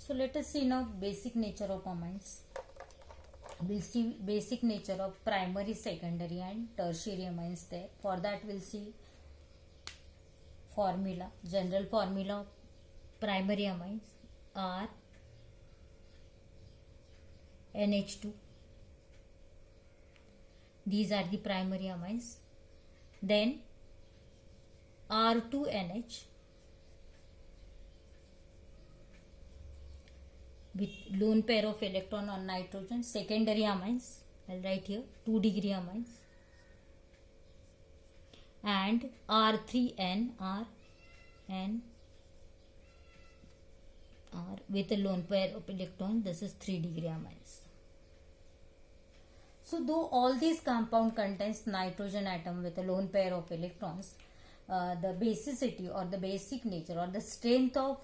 So let us see now basic nature of amines. We'll see basic nature of primary, secondary and tertiary amines there. For that we'll see formula, general formula of primary amines are NH2. These are the primary amines. Then R2NH with lone pair of electron on nitrogen. Secondary amines, I'll write here 2 degree amines. And R3N with a lone pair of electron, this is 3 degree amines. So though all these compound contains nitrogen atom with a lone pair of electrons, the basicity or the basic nature or the strength of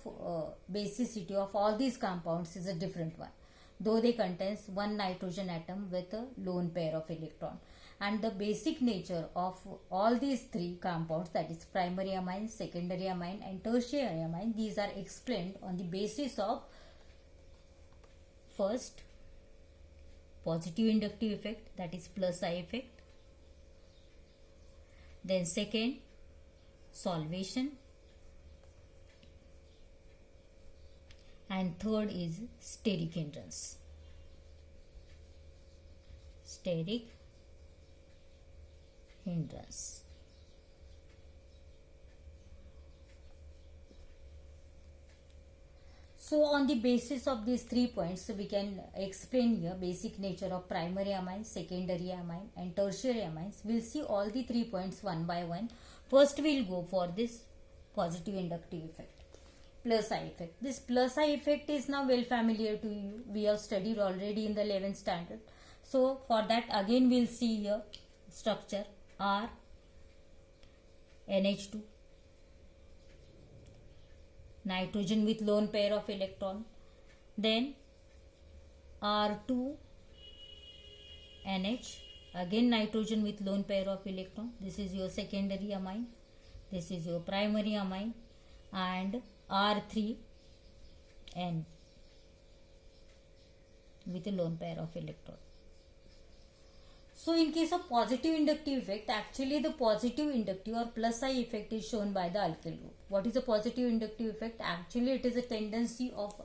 basicity of all these compounds is a different one, though they contains one nitrogen atom with a lone pair of electron. And the basic nature of all these three compounds, that is primary amine, secondary amine and tertiary amine, these are explained on the basis of first positive inductive effect, that is plus I effect. Then second, solvation. And third is steric hindrance. Steric hindrance. So on the basis of these 3 points, we can explain here basic nature of primary amine, secondary amine and tertiary amines. We'll see all the 3 points one by one. First we'll go for this positive inductive effect, plus I effect. This plus I effect is now well familiar to you. We have studied already in the 11th standard. So for that again we'll see here structure R NH2, nitrogen with lone pair of electron. Then R2NH, again nitrogen with lone pair of electron. This is your secondary amine. This is your primary amine. And R3N with a lone pair of electron. So in case of positive inductive effect, actually the positive inductive or plus I effect is shown by the alkyl group. What is a positive inductive effect? Actually it is a tendency of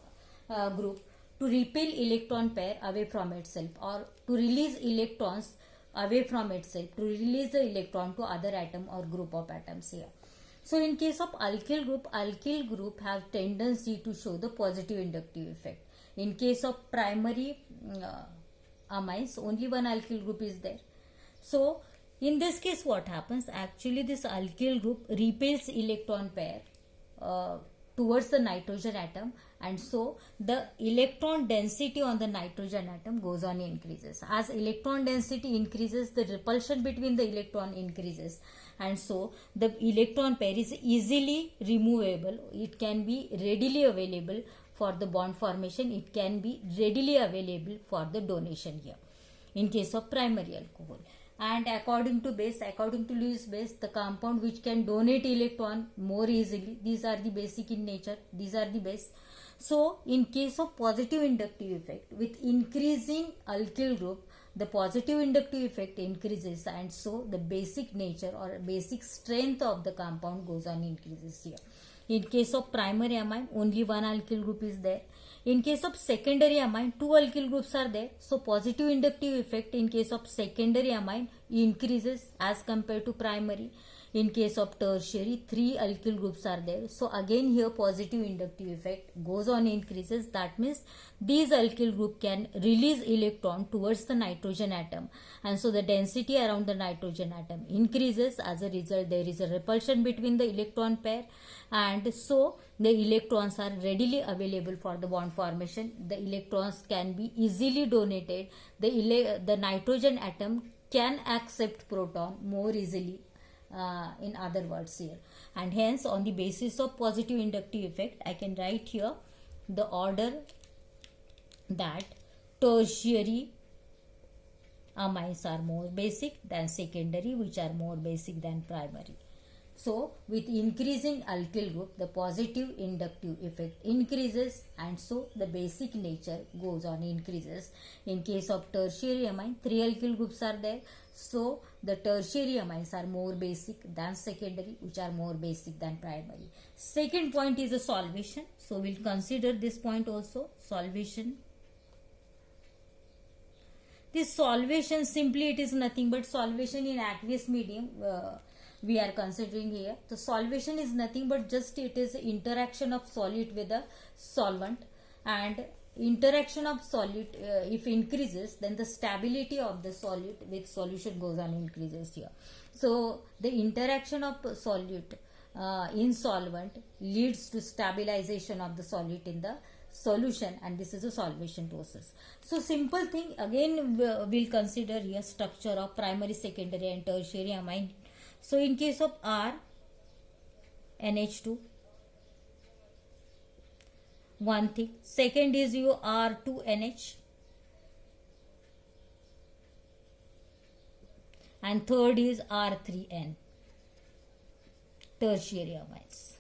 group to repel electron pair away from itself, or to release electrons away from itself, to release the electron to other atom or group of atoms here. So in case of alkyl group have tendency to show the positive inductive effect. In case of primary amines, only one alkyl group is there. So in this case what happens? Actually this alkyl group repels electron pair towards the nitrogen atom, and so the electron density on the nitrogen atom goes on increases. As electron density increases, the repulsion between the electron increases, and so the electron pair is easily removable. It can be readily available for the bond formation. It can be readily available for the donation here in case of primary alcohol. And according to Lewis base, the compound which can donate electron more easily, these are the basic in nature, these are the base. So in case of positive inductive effect, with increasing alkyl group, the positive inductive effect increases, and so the basic nature or basic strength of the compound goes on increases here. In case of primary amine, only one alkyl group is there. In case of secondary amine, two alkyl groups are there. So positive inductive effect in case of secondary amine increases as compared to primary. In case of tertiary, three alkyl groups are there. So again here positive inductive effect goes on increases. That means these alkyl group can release electron towards the nitrogen atom, and so the density around the nitrogen atom increases. As a result, there is a repulsion between the electron pair, and so the electrons are readily available for the bond formation. The electrons can be easily donated. The nitrogen atom can accept proton more easily, in other words here. And hence on the basis of positive inductive effect, I can write here the order that tertiary amines are more basic than secondary, which are more basic than primary. So with increase in alkyl group, the positive inductive effect increases, and so the basic nature goes on increases. In case of tertiary amine, 3 alkyl groups are there. So the tertiary amines are more basic than secondary, which are more basic than primary. Second point is the solvation. So we'll consider this point also, solvation. This solvation, simply it is nothing but solvation in aqueous medium we are considering here. The solvation is nothing but just it is interaction of solute with a solvent, and interaction of solute if increases, then the stability of the solute with solution goes on increases here. So the interaction of solute in solvent leads to stabilization of the solute in the solution, and this is a solvation process. So simple thing, again we'll consider here structure of primary, secondary and tertiary amine. So in case of R, NH2, one thing. Second is your R2NH, and third is R3N, tertiary amines.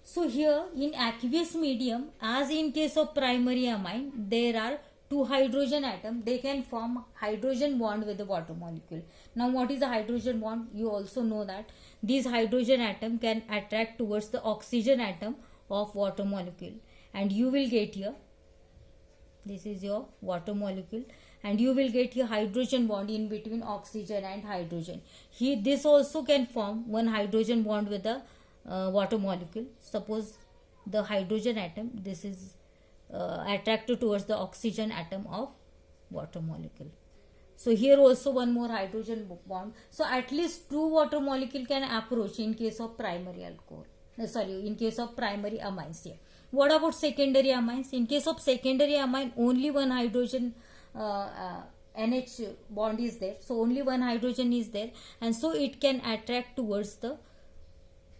So here in aqueous medium, as in case of primary amine, there are two hydrogen atom. They can form hydrogen bond with the water molecule. Now what is a hydrogen bond? You also know that this hydrogen atom can attract towards the oxygen atom of water molecule, and you will get here, this is your water molecule, and you will get your hydrogen bond in between oxygen and hydrogen. Here this also can form one hydrogen bond with the water molecule. Suppose the hydrogen atom, this is attracted towards the oxygen atom of water molecule. So here also one more hydrogen bond. So at least two water molecule can approach in case of primary alcohol. In case of primary amines here. What about secondary amines? In case of secondary amine, only one hydrogen NH bond is there. So only one hydrogen is there, and so it can attract towards the,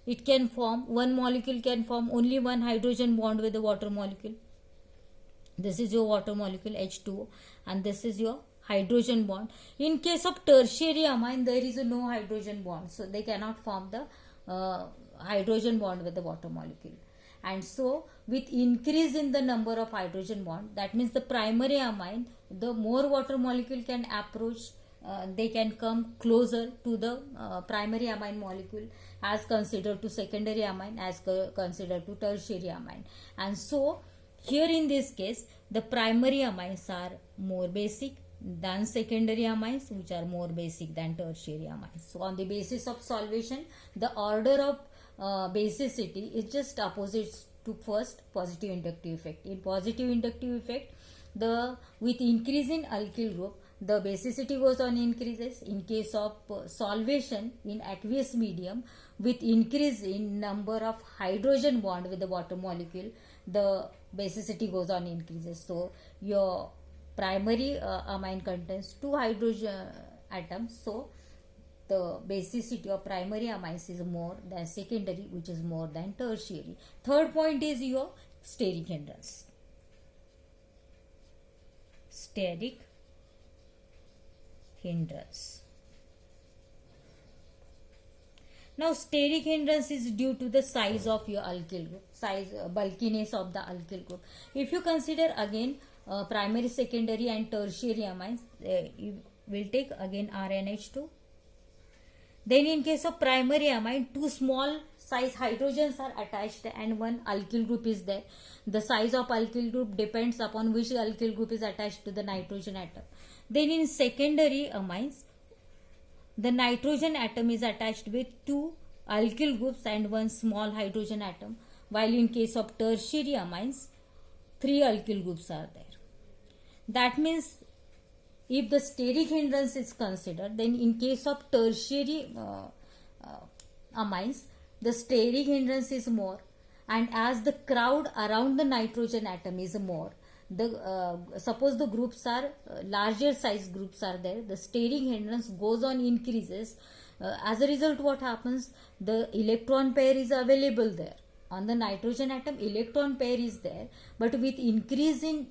it can form, one molecule can form only one hydrogen bond with the water molecule. This is your water molecule H2O, and this is your hydrogen bond. In case of tertiary amine, there is no hydrogen bond, so they cannot form the hydrogen bond with the water molecule. And so with increase in the number of hydrogen bond, that means the primary amine, the more water molecule can approach, they can come closer to the primary amine molecule as considered to secondary amine, as considered to tertiary amine. And so here in this case, the primary amines are more basic than secondary amines, which are more basic than tertiary amines. So on the basis of solvation, the order of basicity is just opposite to first positive inductive effect. In positive inductive effect, the with increase in alkyl group, the basicity goes on increases. In case of solvation in aqueous medium, with increase in number of hydrogen bond with the water molecule, the basicity goes on increases. So your primary amine contains two hydrogen atoms, so the basicity of primary amines is more than secondary, which is more than tertiary. Third point is your steric hindrance. Steric hindrance. Now steric hindrance is due to the size of your alkyl group, bulkiness of the alkyl group. If you consider again primary, secondary and tertiary amines, you will take again RNH2. Then in case of primary amine, two small size hydrogens are attached and one alkyl group is there. The size of alkyl group depends upon which alkyl group is attached to the nitrogen atom. Then in secondary amines, the nitrogen atom is attached with two alkyl groups and one small hydrogen atom, while in case of tertiary amines, three alkyl groups are there. That means if the steric hindrance is considered, then in case of tertiary amines, the steric hindrance is more, and as the crowd around the nitrogen atom is more, suppose the groups are larger size groups are there, the steric hindrance goes on increases. As a result, what happens? The electron pair is available there. On the nitrogen atom, electron pair is there, but with increase in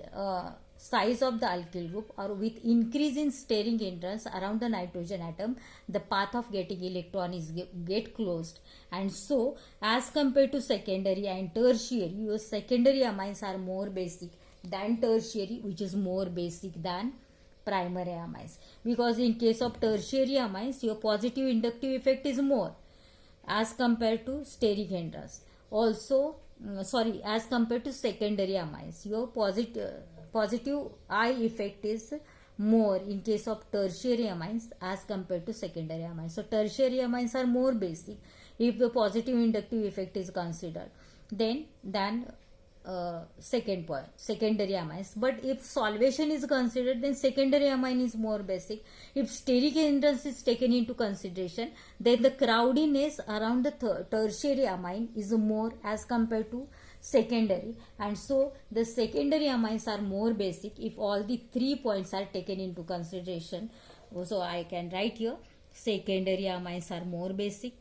size of the alkyl group or with increase in steric hindrance around the nitrogen atom, the path of getting electron is get closed. And so as compared to secondary and tertiary, your secondary amines are more basic than tertiary, which is more basic than primary amines, because in case of tertiary amines your positive inductive effect is more as compared to steric hindrance. Also as compared to secondary amines, your positive I effect is more in case of tertiary amines as compared to secondary amines. So tertiary amines are more basic if the positive inductive effect is considered than second point, secondary amines. But if solvation is considered, then secondary amine is more basic. If steric hindrance is taken into consideration, then the crowdiness around the tertiary amine is more as compared to secondary, and so the secondary amines are more basic if all the 3 points are taken into consideration. So I can write here secondary amines are more basic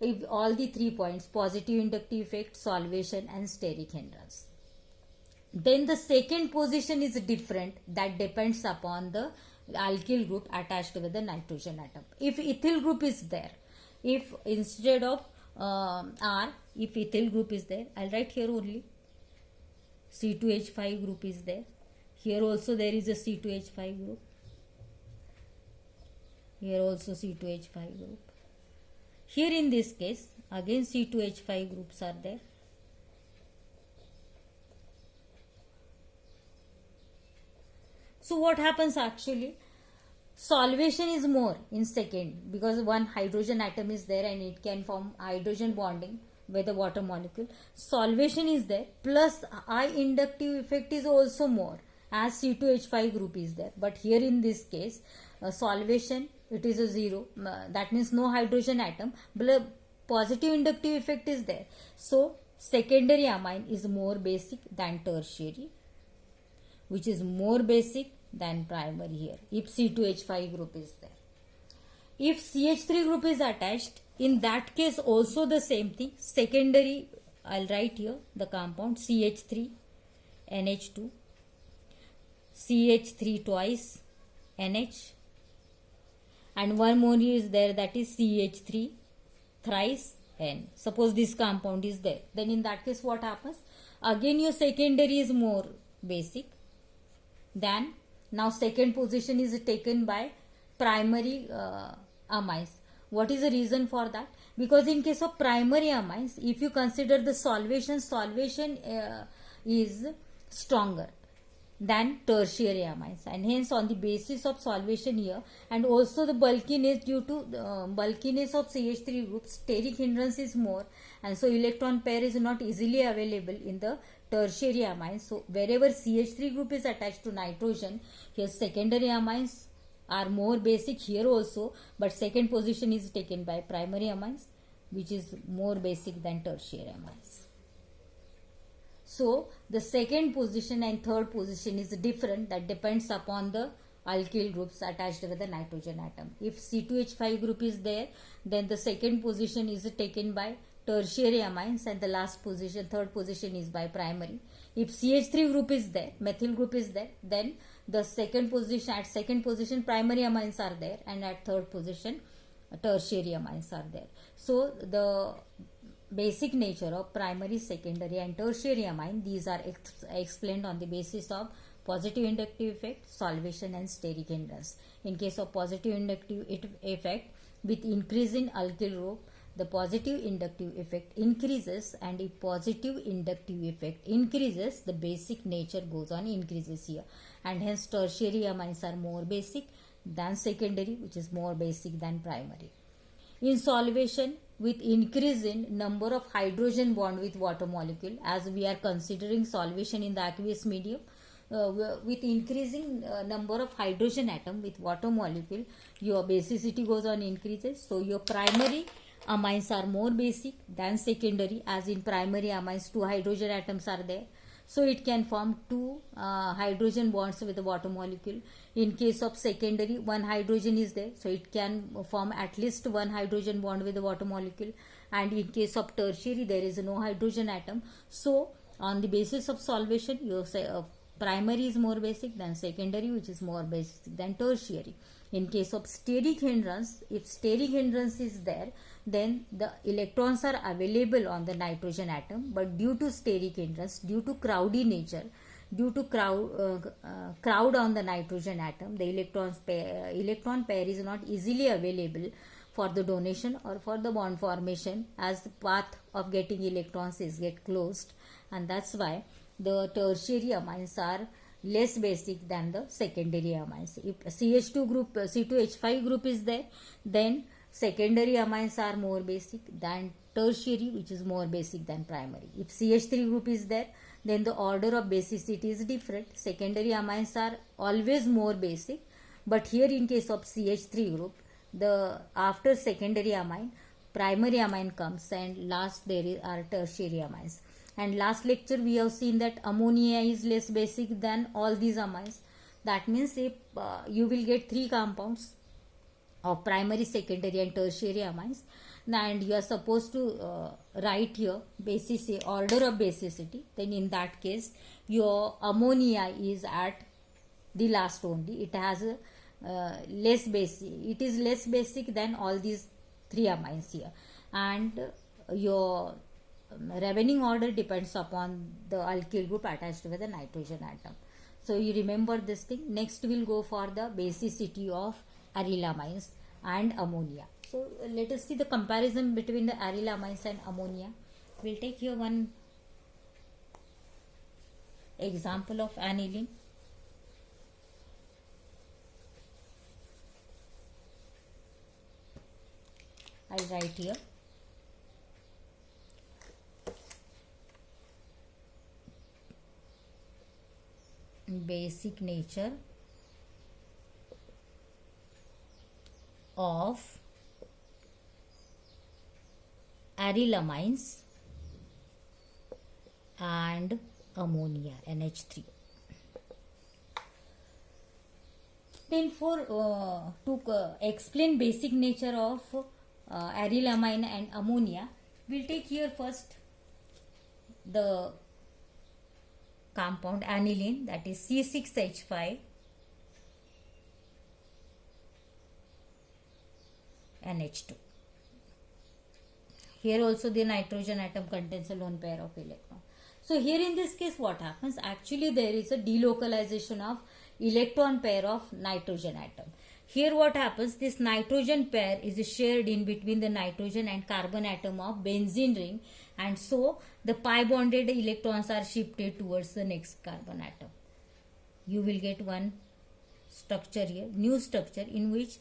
if all the 3 points, positive inductive effect, solvation and steric hindrance. Then the second position is different, that depends upon the alkyl group attached with the nitrogen atom. If ethyl group is there, if instead of R, if ethyl group is there, I'll write here only C2H5 group is there. Here also there is a C2H5 group. Here also C2H5 group. Here in this case again C2H5 groups are there. So what happens actually? Solvation is more in second, because one hydrogen atom is there and it can form hydrogen bonding with the water molecule. Solvation is there, plus I inductive effect is also more as C2H5 group is there. But here in this case solvation, it is a 0, that means no hydrogen atom, but positive inductive effect is there. So secondary amine is more basic than tertiary, which is more basic than primary here if C2H5 group is there. If CH3 group is attached, in that case also the same thing. Secondary, I'll write here the compound CH3 NH2, CH3 twice NH, and one more is there, that is CH3 thrice N. Suppose this compound is there, then in that case what happens? Again your secondary is more basic than, now second position is taken by primary amines. What is the reason for that? Because in case of primary amines, if you consider the solvation is stronger than tertiary amines, and hence on the basis of solvation here, and also the bulkiness, due to the bulkiness of CH3 group, steric hindrance is more, and so electron pair is not easily available in the tertiary amines. So wherever CH3 group is attached to nitrogen, here secondary amines are more basic here also, but second position is taken by primary amines, which is more basic than tertiary amines. So the second position and third position is different, that depends upon the alkyl groups attached with the nitrogen atom. If C2H5 group is there, then the second position is taken by tertiary amines, and the last position, third position, is by primary. If CH3 group is there, methyl group is there, then the second position, at second position primary amines are there, and at third position tertiary amines are there. So the basic nature of primary, secondary and tertiary amine, these are explained on the basis of positive inductive effect, solvation and steric hindrance. In case of positive inductive effect, with increase in alkyl group, the positive inductive effect increases, and if positive inductive effect increases, the basic nature goes on increases here, and hence tertiary amines are more basic than secondary, which is more basic than primary. In solvation, with increase in number of hydrogen bond with water molecule, as we are considering solvation in the aqueous medium, with increasing number of hydrogen atom with water molecule, your basicity goes on increases. So your primary amines are more basic than secondary, as in primary amines 2 hydrogen atoms are there, so it can form 2 hydrogen bonds with the water molecule. In case of secondary, 1 hydrogen is there, so it can form at least 1 hydrogen bond with the water molecule, and in case of tertiary there is no hydrogen atom. So on the basis of solvation, your primary is more basic than secondary, which is more basic than tertiary. In case of steric hindrance, if steric hindrance is there, then the electrons are available on the nitrogen atom, but due to steric hindrance, due to crowdy nature, due to crowd on the nitrogen atom, the electron pair is not easily available for the donation or for the bond formation, as the path of getting electrons is get closed, and that's why the tertiary amines are less basic than the secondary amines. If CH2 group, C2H5 group is there, then secondary amines are more basic than tertiary, which is more basic than primary. If CH3 group is there, then the order of basicity is different. Secondary amines are always more basic, but here in case of CH3 group, the after secondary amine, primary amine comes, and last there are tertiary amines. And last lecture we have seen that ammonia is less basic than all these amines. That means if you will get three compounds of primary, secondary and tertiary amines, and you are supposed to write here order of basicity, then in that case your ammonia is at the last only. It has a less basic, it is less basic than all these three amines here, and your Ravening order depends upon the alkyl group attached with the nitrogen atom. So you remember this thing. Next we'll go for the basicity of arylamines and ammonia. So let us see the comparison between the arylamines and ammonia. We'll take here one example of aniline. I'll write here. Basic nature of arylamines and ammonia, NH3. Then to explain basic nature of arylamine and ammonia, we'll take here first the compound aniline, that is C6H5 NH2. Here also the nitrogen atom contains a lone pair of electrons. So here in this case what happens? Actually there is a delocalization of electron pair of nitrogen atom. Here what happens? This nitrogen pair is shared in between the nitrogen and carbon atom of benzene ring, and so the pi bonded electrons are shifted towards the next carbon atom. You will get one structure here, new structure, in which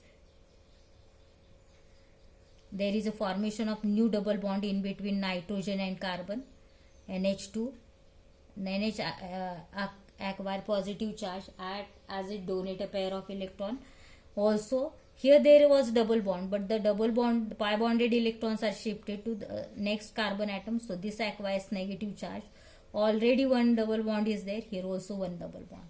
there is a formation of new double bond in between nitrogen and carbon, NH2. NH acquire positive charge as it donate a pair of electron. Also here there was double bond, but the double bond, the pi bonded electrons are shifted to the next carbon atom, so this acquires negative charge. Already one double bond is there, here also one double bond.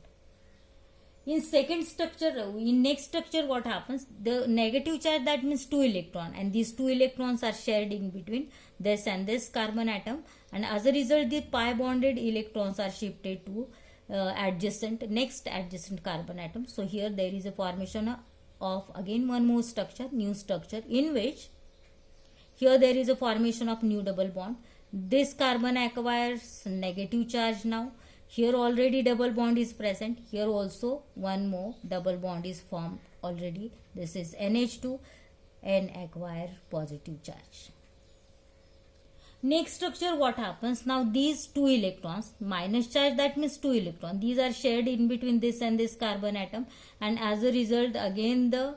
In second structure, in next structure what happens? The negative charge, that means 2 electron, and these 2 electrons are shared in between this and this carbon atom, and as a result the pi bonded electrons are shifted to next adjacent carbon atom. So here there is a formation of again one more structure, new structure, in which here there is a formation of new double bond. This carbon acquires negative charge now. Here already double bond is present. Here also one more double bond is formed already. This is NH2 and acquire positive charge. Next structure what happens? Now these 2 electrons, minus charge, that means 2 electrons, these are shared in between this and this carbon atom, and as a result again the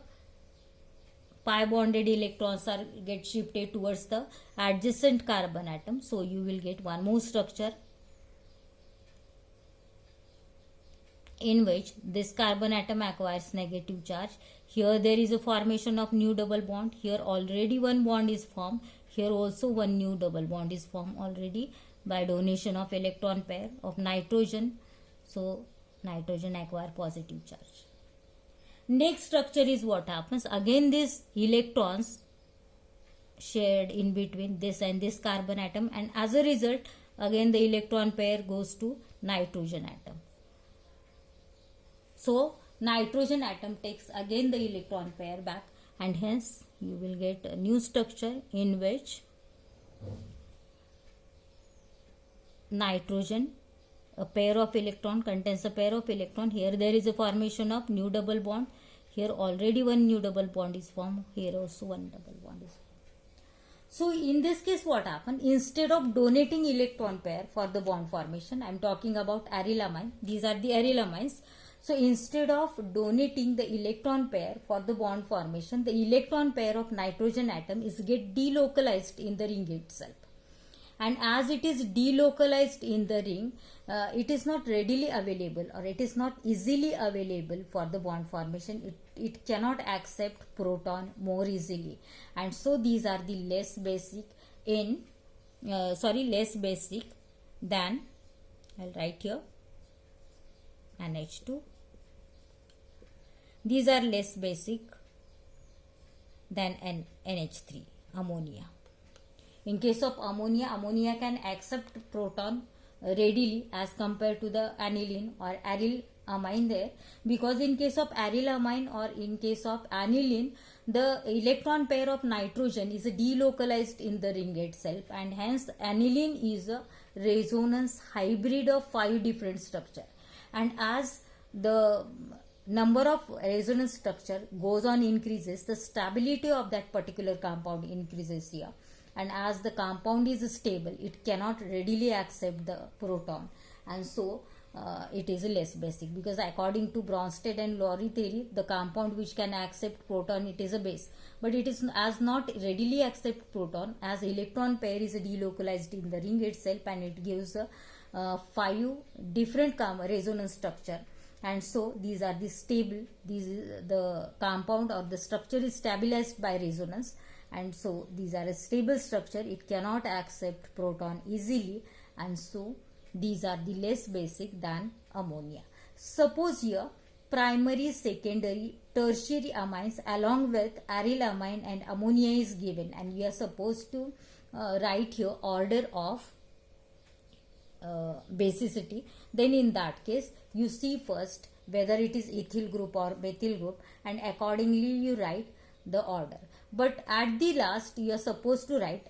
pi bonded electrons are get shifted towards the adjacent carbon atom. So you will get one more structure in which this carbon atom acquires negative charge. Here there is a formation of new double bond. Here already one bond is formed. Here also one new double bond is formed already by donation of electron pair of nitrogen. So nitrogen acquire positive charge. Next structure is what happens? Again these electrons shared in between this and this carbon atom, and as a result again the electron pair goes to nitrogen atom. So nitrogen atom takes again the electron pair back, and hence you will get a new structure in which nitrogen, a pair of electron, contains a pair of electron. Here there is a formation of new double bond. Here already one new double bond is formed. Here also one double bond is formed. So in this case what happened? Instead of donating electron pair for the bond formation, I am talking about arylamine. These are the arylamines. So instead of donating the electron pair for the bond formation, the electron pair of nitrogen atom is get delocalized in the ring itself. And as it is delocalized in the ring, it is not readily available, or it is not easily available for the bond formation. It cannot accept proton more easily, and so these are the less basic than, I'll write here, NH2. These are less basic than NH3, ammonia. In case of ammonia, ammonia can accept proton readily as compared to the aniline or aryl amine there, because in case of aryl amine or in case of aniline, the electron pair of nitrogen is delocalized in the ring itself, and hence aniline is a resonance hybrid of 5 different structure. And as the number of resonance structure goes on increases, the stability of that particular compound increases here. And as the compound is stable, it cannot readily accept the proton, and so it is less basic, because according to Bronsted and Lowry theory, the compound which can accept proton, it is a base, but it is as not readily accept proton, as electron pair is delocalized in the ring itself, and it gives 5 different resonance structure. And so these are the stable, the compound or the structure is stabilized by resonance, and so these are a stable structure. It cannot accept proton easily, and so these are the less basic than ammonia. Suppose here primary, secondary, tertiary amines along with aryl amine and ammonia is given, and we are supposed to write here order of basicity. Then in that case you see first whether it is ethyl group or methyl group, and accordingly you write the order. But at the last you are supposed to write,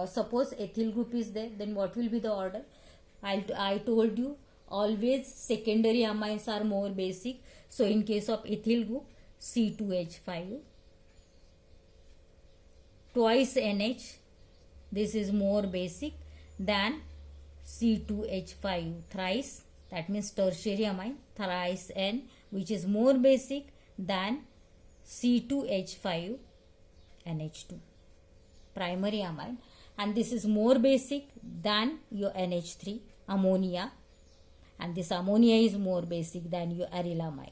suppose ethyl group is there, then what will be the order? I told you always secondary amines are more basic. So in case of ethyl group, C2H5 twice NH, this is more basic than C2H5 thrice, that means tertiary amine, thrice N, which is more basic than C2H5 NH2 primary amine, and this is more basic than your NH3 ammonia, and this ammonia is more basic than your aryl amine.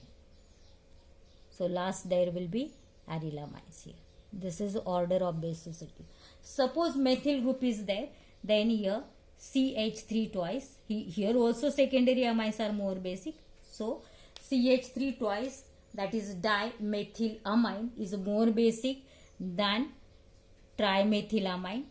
So last there will be aryl amines here. This is order of basicity. Suppose methyl group is there, then here CH3 twice. Here also secondary amines are more basic. So CH3 twice, that is dimethylamine, is more basic than trimethylamine.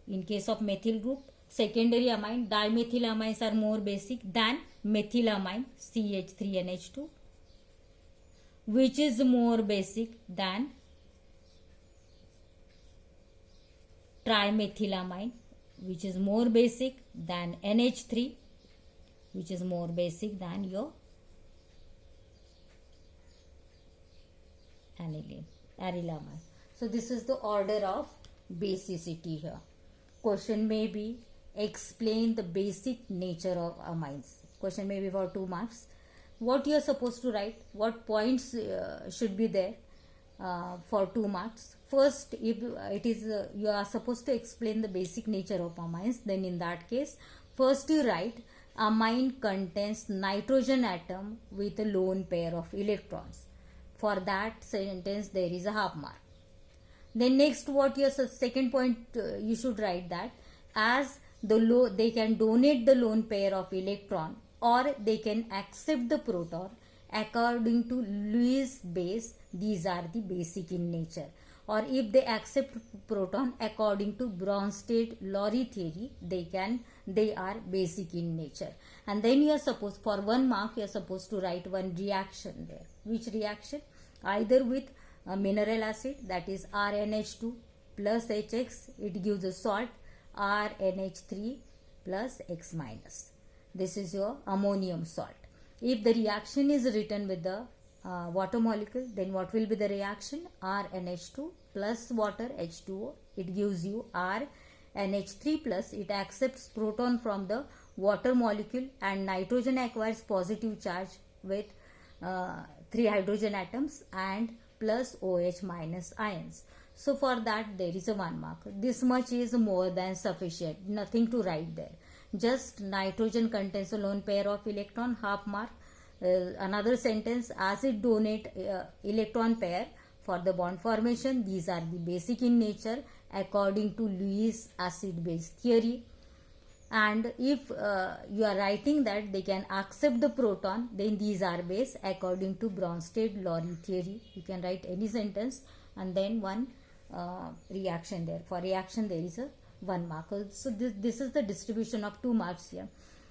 In case of methyl group, secondary amine, dimethylamines are more basic than methylamine, CH3NH2, which is more basic than trimethylamine, which is more basic than NH3, which is more basic than your arylamine. So this is the order of basicity here. Question may be explain the basic nature of amines. Question may be for 2 marks. What you are supposed to write? What points should be there for 2 marks? First, if it is you are supposed to explain the basic nature of amines, then in that case, first you write amine contains nitrogen atom with a lone pair of electrons. For that sentence there is a half mark. Then next, what your second point you should write that as they can donate the lone pair of electron, or they can accept the proton according to Lewis base. These are the basic in nature, or if they accept proton according to Bronsted-Lowry theory, they are basic in nature. And then you are supposed, for 1 mark, you are supposed to write one reaction there. Which reaction? Either with a mineral acid, that is RNH2 plus HX, it gives a salt RNH3 plus X minus. This is your ammonium salt. If the reaction is written with the water molecule, then what will be the reaction? RNH2 plus water H2O, it gives you RNH3 plus, it accepts proton from the water molecule and nitrogen acquires positive charge with 3 hydrogen atoms and plus OH minus ions. So for that there is a 1 mark. This much is more than sufficient, nothing to write there. Just nitrogen contains a lone pair of electron, half mark. Another sentence, as it donate electron pair for the bond formation, these are the basic in nature according to Lewis acid base theory. And if you are writing that they can accept the proton, then these are base according to Bronsted-Lowry theory. You can write any sentence and then one reaction there. For reaction there is a 1 mark. So this is the distribution of 2 marks here.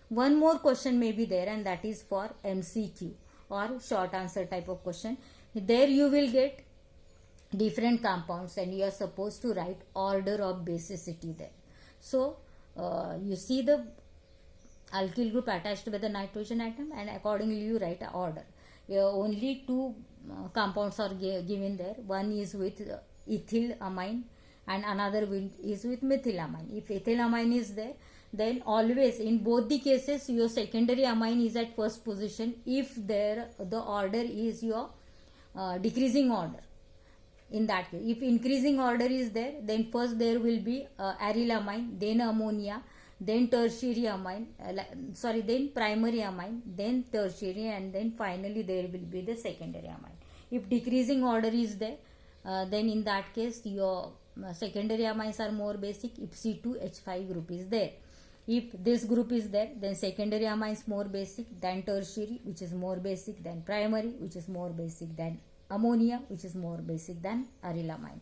One more question may be there, and that is for MCQ or short answer type of question. There you will get different compounds and you are supposed to write order of basicity there. So you see the alkyl group attached with the nitrogen atom, and accordingly you write a order. Only 2 compounds are given there. One is with ethylamine and another is with methylamine. If ethylamine is there, then always in both the cases your secondary amine is at first position if the order is your decreasing order. In that case, if increasing order is there, then first there will be arylamine, then ammonia, then tertiary amine, then primary amine, then tertiary, and then finally there will be the secondary amine. If decreasing order is there, then in that case your secondary amines are more basic if C2H5 group is there. If this group is there, then secondary amines more basic than tertiary, which is more basic than primary, which is more basic than ammonia, which is more basic than arylamine.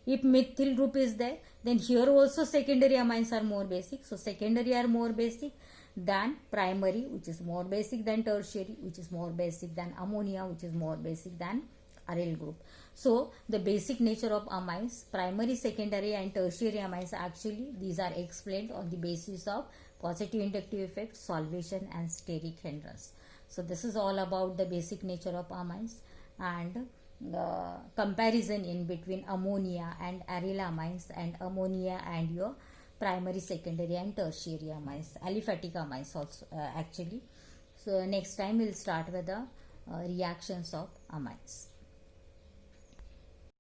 If methyl group is there, then here also secondary amines are more basic. So secondary are more basic than primary, which is more basic than tertiary, which is more basic than ammonia, which is more basic than aryl group. So the basic nature of amines, primary, secondary and tertiary amines, actually these are explained on the basis of positive inductive effect, solvation and steric hindrance. So this is all about the basic nature of amines and the comparison in between ammonia and arylamines and ammonia and your primary, secondary and tertiary amines, aliphatic amines also actually. So next time we'll start with the reactions of amines.